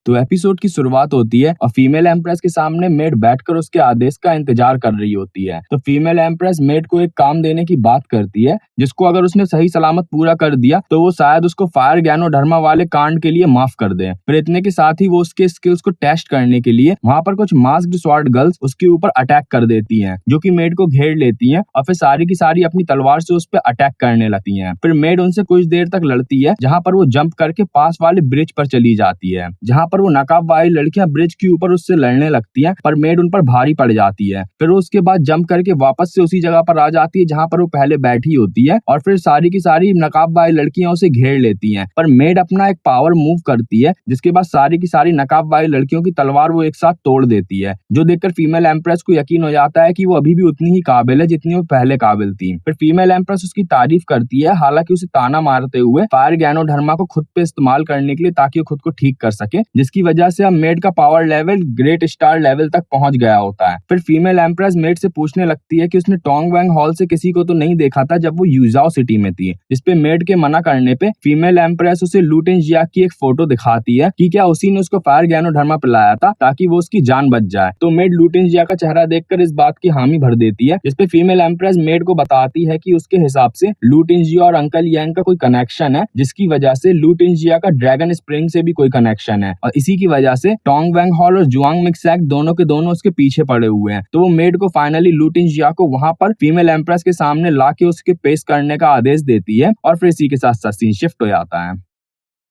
तो एपिसोड की शुरुआत होती है और फीमेल एम्प्रेस के सामने मेड बैठकर उसके आदेश का इंतजार कर रही होती है। तो फीमेल एम्प्रेस मेड को एक काम देने की बात करती है जिसको अगर उसने सही सलामत पूरा कर दिया तो वो शायद उसको फायर ज्ञानोधर्मा वाले कांड के लिए माफ कर दे। फिर इतने के साथ ही वो उसके स्किल्स को टेस्ट करने के लिए वहाँ पर कुछ मास्क्ड स्वॉर्ड गर्ल्स उसके ऊपर अटैक कर देती हैं, जो कि मेड को घेर लेती हैं और फिर सारी की सारी अपनी तलवार से उस पर अटैक करने लगती हैं। फिर मेड उनसे कुछ देर तक लड़ती है, जहाँ पर वो जंप करके पास वाले ब्रिज पर चली जाती है, जहाँ पर वो नकाब वाली लड़कियां ब्रिज के ऊपर उससे लड़ने लगती हैं, पर मेड उन पर भारी पड़ जाती है। फिर वो उसके बाद जंप करके वापस से उसी जगह पर आ जाती है जहाँ पर वो पहले बैठी होती है और फिर सारी की सारी नकाब वाली लड़कियां उसे घेर लेती हैं। पर मेड अपना एक पावर मूव करती है जिसके बाद सारी की सारी नकाब वाली लड़कियों की तलवार वो एक साथ तोड़ देती है, जो देखकर फीमेल एम्प्रेस को यकीन हो जाता है कि वो अभी भी उतनी ही काबिल है जितनी वो पहले काबिल थी। फिर फीमेल एम्प्रेस उसकी तारीफ करती है, हालांकि उसे ताना मारते हुए फायर ज्ञानोधर्मा को खुद पे इस्तेमाल करने के लिए, ताकि वो खुद को ठीक कर सके, जिसकी वजह से अब मेड का power level great star level तक पहुंच गया होता है। फिर फीमेल एम्प्रेस मेड से पूछने लगती है कि उसने टोंगवैंग हॉल से किसी को तो नहीं देखा था जब वो यूजाओ सिटी में थी, जिसपे मेड के मना करने पे फीमेल एम्प्रेस उसे लूटेन जिया की एक फोटो दिखाती है कि क्या उसी ने उसको फायर ज्ञानोधर्मा पिलाया था ताकि वो उसकी जान बच जाए। तो मेड लूटेन जिया का चेहरा देखकर इस बात की हामी भर देती है, जिसपे फीमेल एम्प्रेस मेड को बताती है कि उसके हिसाब से लूटेन जिया और अंकल यांग का कोई कनेक्शन है, जिसकी वजह से लूटेन जिया का ड्रैगन स्प्रिंग से भी कोई कनेक्शन है और इसी की वजह से टोंगवैंग हॉल और जुआंग मिक्सैक दोनों के दोनों उसके पीछे पड़े हुए हैं। तो वो मेड को फाइनली लूटेन जिया को वहां पर फीमेल एम्प्रेस के सामने लाके उसके पेश करने का आदेश देती है और फिर इसी के साथ साथ सीन शिफ्ट हो जाता है।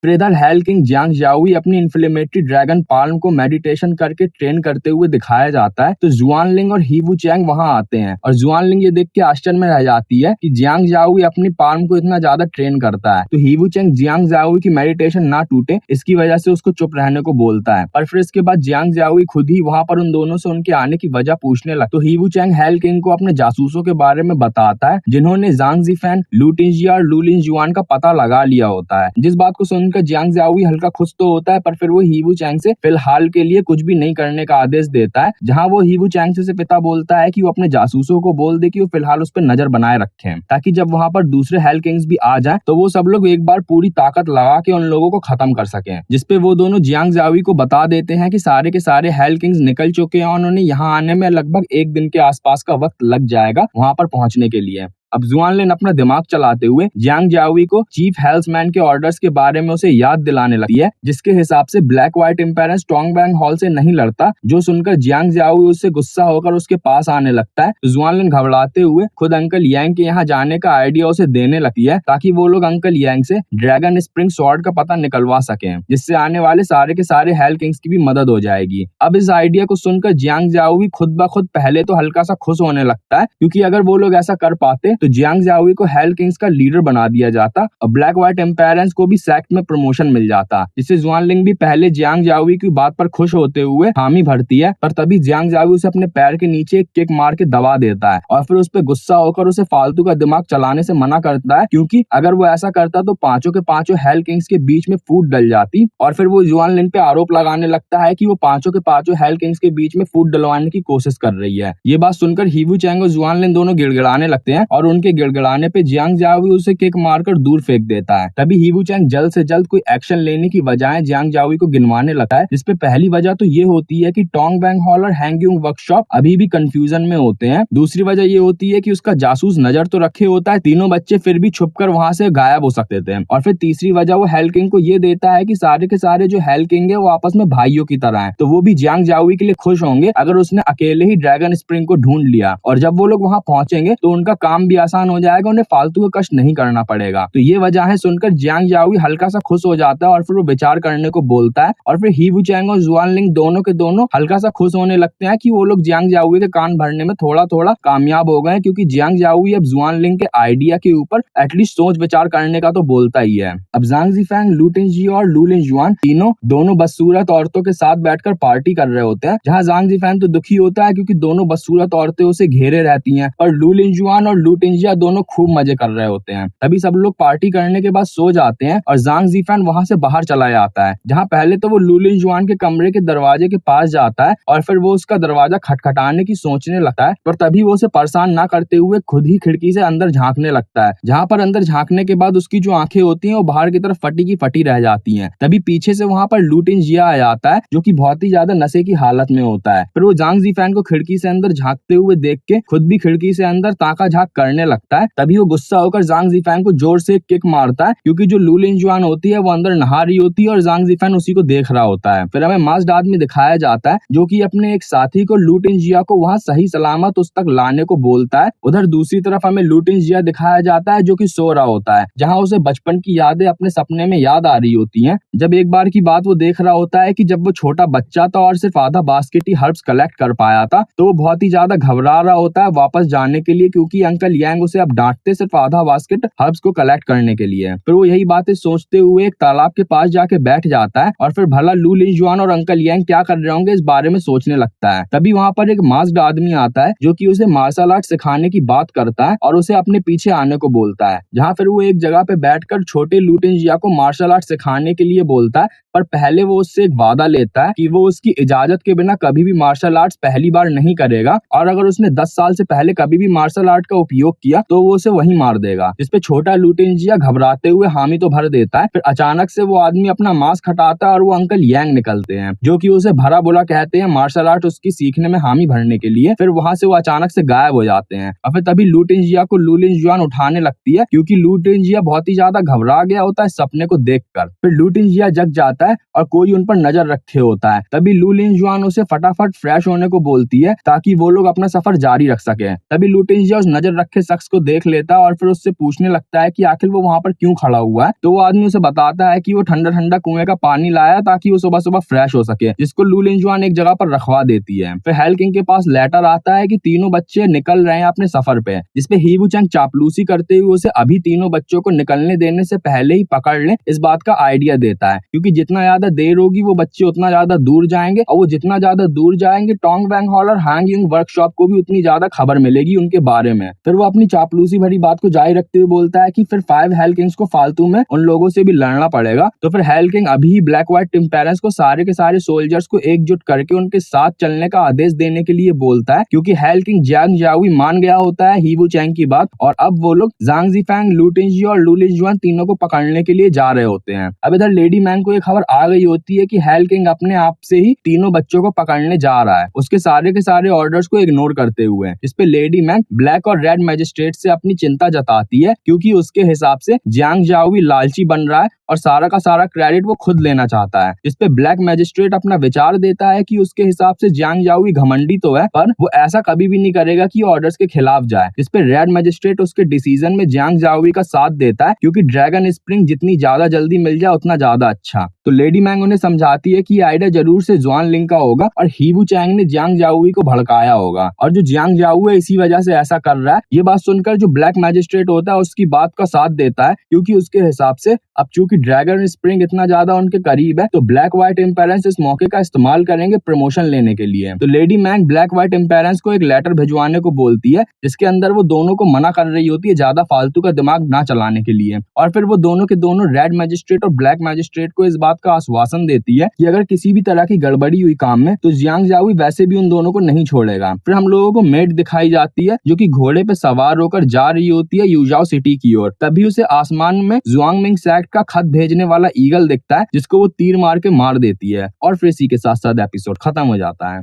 फिर इधर हेल किंग जियांग जाओई अपनी इन्फ्लेमेटरी ड्रैगन पाल्म को मेडिटेशन करके ट्रेन करते हुए दिखाया जाता है। तो जुआनलिंग और ही वू चैंग वहां आते हैं और जुआनलिंग ये देख के आश्चर्य में रह जाती है कि जियांग जाओई अपनी पाल्म को इतना ज्यादा ट्रेन करता है। तो ही वू चैंग जियांग जाओई की मेडिटेशन ना टूटे इसकी वजह से उसको चुप रहने को बोलता है, पर फिर इसके बाद जियांग जाओई खुद ही वहां पर उन दोनों से उनके आने की वजह पूछने लगता है। तो ही वू चैंग हेल किंग को अपने जासूसों के बारे में बताता है जिन्होंने जांग जिफैन, लू टिंजिया और लू लिन जुआन का पता लगा लिया होता है, जिस बात को सुनकर जियांग जाओई हल्का खुश तो होता है, पर फिर वो ही वू चैंग से फिलहाल के लिए कुछ भी नहीं करने का आदेश देता है, जहां वो ही वू चैंग से पिता बोलता है कि वो अपने जासूसों को बोल दे कि वो फिलहाल उस पर नजर बनाए रखें, ताकि जब वहां पर दूसरे हेल किंग्स भी आ जाएं तो वो सब लोग एक बार पूरी ताकत लगा के उन लोगों को खत्म कर सकें। जिसपे वो दोनों जियांग जाओई को बता देते हैं कि सारे के सारे हेल किंग्स निकल चुके हैं और उन्हें यहाँ आने में लगभग एक दिन के आसपास का वक्त लग जाएगा वहां पर पहुंचने के लिए। अब जुआनलिन अपना दिमाग चलाते हुए जियांग जाओई को चीफ हेल्समैन के ऑर्डर्स के बारे में उसे याद दिलाने लगती है, जिसके हिसाब से ब्लैक व्हाइट इंपेरेंस टोंगवैंग हॉल से नहीं लड़ता, जो सुनकर जियांग जाओई उससे गुस्सा होकर उसके पास आने लगता है। तो जुआनलिन घबराते हुए खुद अंकल यांग के यहाँ जाने का आइडिया उसे देने लगती है, ताकि वो लोग अंकल यांग से ड्रैगन स्प्रिंग स्वॉर्ड का पता निकलवा सके, जिससे आने वाले सारे के सारे हेल किंग्स की भी मदद हो जाएगी। अब इस आइडिया को सुनकर जियांग जाओई खुद ब खुद पहले तो हल्का सा खुश होने लगता है, क्योंकि अगर वो लोग ऐसा कर पाते तो जियांग जाओई को हेल किंग्स का लीडर बना दिया जाता और ब्लैक व्हाइट एम्पायरेंस को भी सेक्ट में प्रमोशन मिल जाता, जिससे जुआनलिंग भी पहले जियांग जाओई की बात पर खुश होते हुए हामी भरती है, पर तभी जियांग जाओई उसे अपने पैर के नीचे एक किक मार के दबा देता है और फिर उस पर गुस्सा होकर उसे फालतू का दिमाग चलाने से मना करता है, क्योंकि अगर वो ऐसा करता तो पांचों के पांचों हेल किंग्स के बीच में फूट डल जाती और फिर वो जुआनलिन पे आरोप लगाने लगता है कि वो पांचों के पांचों हेल किंग्स के बीच में फूट डलवाने की कोशिश कर रही है। ये बात सुनकर ही वू चैंग और जुआनलिन दोनों गिड़गिड़ाने लगते हैं और उनके गिड़गिड़ाने पे जियांग जाओई उसे किक मारकर दूर फेंक देता है। तभी ही वू चैंग जल्द से जल्द कोई एक्शन लेने की बजाय जियांग जाओई को गिनवाने लगता है, जिसपे पहली वजह तो ये होती है कि टोंगवैंग हॉल और हैंगयूंग वर्कशॉप अभी भी कंफ्यूजन में होते हैं। दूसरी वजह ये होती है कि उसका जासूस नजर तो रखे होता है, तीनों बच्चे फिर भी छुपकर वहां से गायब हो सकते थे। और फिर तीसरी वजह वो हेल किंग को ये देता है कि सारे के सारे जो हेल किंग है वो आपस में भाइयों की तरह है, तो वो भी जियांग जाओई के लिए खुश होंगे अगर उसने अकेले ही ड्रैगन स्प्रिंग को ढूंढ लिया, और जब वो लोग वहां पहुंचेंगे तो उनका काम भी आसान हो जाएगा, उन्हें फालतू का कष्ट नहीं करना पड़ेगा। तो ये वजह है सुनकर जियांग जाओई हल्का सा खुश हो जाता है और फिर वो विचार करने को बोलता है, और फिर ही वू चैंग और जुआनलिंग दोनों के दोनों हल्का सा खुश होने लगते हैं कि वो लोग जियांग जाओई के कान भरने में थोड़ा थोड़ा कामयाब हो गए, क्योंकि जियांग जाओई अब जुआनलिंग के आइडिया के ऊपर एटलीस्ट सोच विचार करने का तो बोलता ही है। अब जांग जिफैंग, लू टिंजी और लू लिन जुआन तीनों दोनों बदसूरत औरतों के साथ बैठकर पार्टी कर रहे होते हैं, जहाँ जांग जिफैंग तो दुखी होता है क्योंकि दोनों बदसूरत औरतें उसे घेरे रहती हैं, और लू लिन जुआन और लू टिंजी जिया दोनों खूब मजे कर रहे होते हैं। तभी सब लोग पार्टी करने के बाद सो जाते हैं और जांग ज़ीफान वहां से बाहर चला जाता है, जहां पहले तो वो लू लिंजुआन के कमरे के दरवाजे के पास जाता है और फिर वो उसका दरवाजा खटखटाने की सोचने लगता है, पर तभी वो उसे परेशान ना करते हुए खुद ही खिड़की से अंदर झांकने लगता है, जहां पर अंदर झांकने के बाद उसकी जो आंखें होती हैं वो बाहर की तरफ फटी की फटी रह जाती हैं। तभी पीछे से वहां पर लू टिंजिया आ जाता है, जो कि बहुत ही ज्यादा नशे की हालत में होता है। फिर वो जांग ज़ीफान को खिड़की से अंदर झांकते हुए देख के खुद भी खिड़की से अंदर ताका झांक करने लगता है। तभी वो गुस्सा होकर जांग ज़ीफान को जोर से एक किक मारता है, क्योंकि जो लू लिंजुआन होती है वो अंदर नहा रही होती है और जांग ज़ीफान उसी को देख रहा होता है। फिर हमें मास्क्ड आदमी दिखाया जाता है, जो कि अपने एक साथी को लू टिंजिया को वहां सही सलामत उस तक लाने को बोलता है। उधर दूसरी तरफ हमें लू टिंजिया दिखाया जाता है, जो कि सो रहा होता है, जहां उसे बचपन की यादें अपने सपने में याद आ रही होती हैं। जब एक बार की बात वो देख रहा होता है कि जब वो छोटा बच्चा था और सिर्फ आधा बास्केट ही हर्ब्स कलेक्ट कर पाया था, तो वो बहुत ही ज्यादा घबरा रहा होता है वापस जाने के लिए, क्योंकि अंकल यांग उसे अब डांटते सिर्फ आधा बास्केट हर्ब्स को कलेक्ट करने के लिए। फिर वो यही बातें सोचते हुए एक तालाब के पास जाके बैठ जाता है और फिर भला लू लिंजुआन और अंकल यांग क्या कर रहे होंगे इस बारे में सोचने लगता है। तभी वहां पर एक मास्क्ड आदमी आता है, जो कि उसे मार्शल आर्ट सिखाने की बात करता है और उसे अपने पीछे आने को बोलता है, जहां फिर वो एक जगह पे बैठकर छोटे लू टिंजिया को मार्शल आर्ट सिखाने के लिए बोलता है, पर पहले वो उससे एक वादा लेता है कि वो उसकी इजाजत के बिना कभी भी मार्शल आर्ट्स पहली बार नहीं करेगा, और अगर उसने 10 साल से पहले कभी भी मार्शल आर्ट का उपयोग किया तो वो उसे वहीं मार देगा। जिसपे छोटा लू टिंजिया घबराते हुए हामी तो भर देता है। फिर अचानक से वो आदमी अपना मास्क हटाता है और वो अंकल यांग निकलते हैं, जो कि उसे भरा बुरा कहते हैं मार्शल आर्ट उसकी सीखने में हामी भरने के लिए। फिर वहां से वो अचानक से गायब हो जाते हैं और फिर तभी लू टिंजिया को लू लिंजुआन उठाने लगती है, क्योंकि लू टिंजिया बहुत ही ज्यादा घबरा गया होता है सपने को देखकर। फिर लू टिंजिया जग जाता है और कोई उन पर नजर रखे होता है। तभी लू लिंजुआन उसे फटाफट फ्रेश होने को बोलती है ताकि वो लोग अपना सफर जारी रख सके। तभी लू टिंजिया उस नजर रखे शख्स को देख लेता है और फिर उससे पूछने लगता है कि आखिर वो वहां पर क्यों खड़ा हुआ है। तो वो आदमी उसे बताता है कि वो ठंडा ठंडा कुएं का पानी लाया ताकि वो सुबह सुबह फ्रेश हो सके, जिसको लू लिंजुआन एक जगह पर रखवा देती है। फिर हेल किंग के पास लेटर आता है कि तीनों बच्चे निकल रहे हैं अपने सफर पे, जिसपे ही वू चैंग चापलूसी करते हुए उसे अभी तीनों बच्चों को निकलने देने से पहले ही पकड़ ले इस बात का आइडिया देता है, क्योंकि जितना ज्यादा देर होगी वो बच्चे उतना ज्यादा दूर जाएंगे, और वो जितना ज्यादा दूर जाएंगे टोंग वैंग हॉल और हांग युंग वर्कशॉप को भी उतनी ज्यादा खबर मिलेगी उनके बारे में। फिर वो अपनी चापलूसी भरी बात को जारी रखते हुए बोलता है कि फिर 5 हेल किंग्स को फालतू में उन लोगों से भी लड़ना पड़ेगा। तो फिर हेल किंग अभी ही ब्लैक व्हाइट टेम्पेरेंस को सारे के सारे सोल्जर्स को एकजुट करके उनके साथ चलने का आदेश देने के लिए बोलता है, क्योंकि हेल किंग जियांग जाओई मान गया होता है ही वू चैंग की बात, और अब वो लोग जांग ज़ीफैंग, लू टिंजी और लू लिंजुआन तीनों को पकड़ने के लिए जा रहे होते हैं। अब इधर लेडी मैंग को एक खबर आ गई होती है कि हेल किंग अपने आप से ही तीनों बच्चों को पकड़ने जा रहा है, उसके सारे के सारे ऑर्डर्स को इग्नोर करते हुए। इस पे लेडी मैंग ब्लैक और रेड मैजिस्ट्रेट से अपनी चिंता जताती है, क्योंकि उसके हिसाब से जियांग जाओई लालची बन रहा है और सारा का सारा क्रेडिट वो खुद लेना चाहता है। इस पे ब्लैक मैजिस्ट्रेट अपना विचार देता है कि उसके हिसाब से जियांग जाओई घमंडी तो है, पर वो ऐसा कभी भी नहीं करेगा कि ऑर्डर्स के खिलाफ जाए। इस पे रेड मैजिस्ट्रेट उसके डिसीजन में जियांग जाओई का साथ देता है, क्योंकि ड्रैगन स्प्रिंग जितनी ज्यादा जल्दी मिल जाए उतना ज्यादा अच्छा। तो लेडी मैंग उन्हें समझाती है कि ये आइडिया जरूर से जुआन लिंग का होगा और ही वू चैंग ने जियांग जाओई को भड़काया होगा, और जो जियांग जाओई है इसी वजह से ऐसा कर रहा है। ये बात सुनकर जो ब्लैक मैजिस्ट्रेट होता है उसकी बात का साथ देता है, क्योंकि उसके हिसाब से अब चूंकि ड्रैगन स्प्रिंग इतना ज्यादा उनके करीब है, तो ब्लैक व्हाइट एम्पेरेंस इस मौके का इस्तेमाल करेंगे प्रमोशन लेने के लिए। तो लेडी मैंग ब्लैक व्हाइट एम्पेरेंस को एक लेटर भिजवाने को बोलती है, जिसके अंदर वो दोनों को मना कर रही होती है ज्यादा फालतू का दिमाग ना चलाने के लिए, और फिर वो दोनों के दोनों रेड मैजिस्ट्रेट और ब्लैक मैजिस्ट्रेट को इस बात का आश्वासन देती है कि अगर किसी भी तरह की गड़बड़ी हुई काम में तो जियांग जाओई वैसे भी उन दोनों को नहीं छोड़ेगा। फिर हम लोगों को मेड दिखाई जाती है, जो कि घोड़े पे सवार होकर जा रही होती है यूजाओ सिटी की ओर। तभी उसे आसमान में जुआंग मिंग सैक्ट का खत भेजने वाला ईगल दिखता है, जिसको वो तीर मार के मार देती है, और फिर इसी के साथ साथ एपिसोड खत्म हो जाता है।